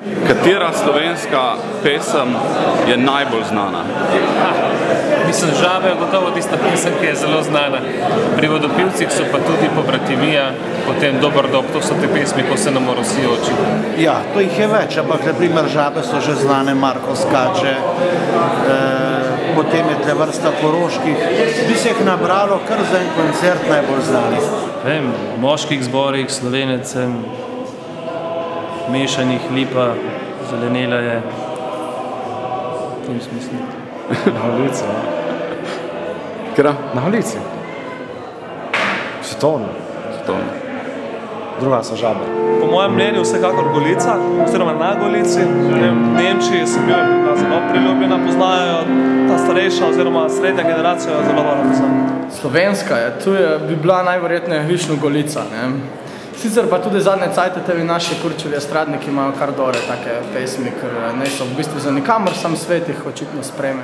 Katera slovenska pesem je najbolj znana? Mislim, Žabe je gotovo tista pesem, ki je zelo znana. Pri Vodopivcih so pa tudi Pobratimija, potem Dober dob, to so te pesmi, ko se nam orosijo oči. Ja, to jih je več, ampak na primer Žabe so že znane, Marko skače, potem je tle vrsta Koroških. Bi se jih nabralo kar za en koncert najbolj znanih. Vem, v moških zborih, Slovenecem, Mešanih, Lipa, Zelenela je. V tem smislu. Na Holici, ja. Kera? Na Holici. Svetovno. Druga so Žabe. Po mojem mnenju vsekakor Golica, oziroma na Golici. V Nemčiji sem bil zelo priljubljena, poznajo ta starejša oziroma srednja generacija zelo dobro poznajo. Slovenska je, tu bi bila najverjetneje Višnjo Golica. Sicer pa tudi zadnje cajte tevi naši kurčevi estradniki imajo kar dobre take pesmi, ker niso v bistvu za nikamor, sam svet jih očitno sprejme.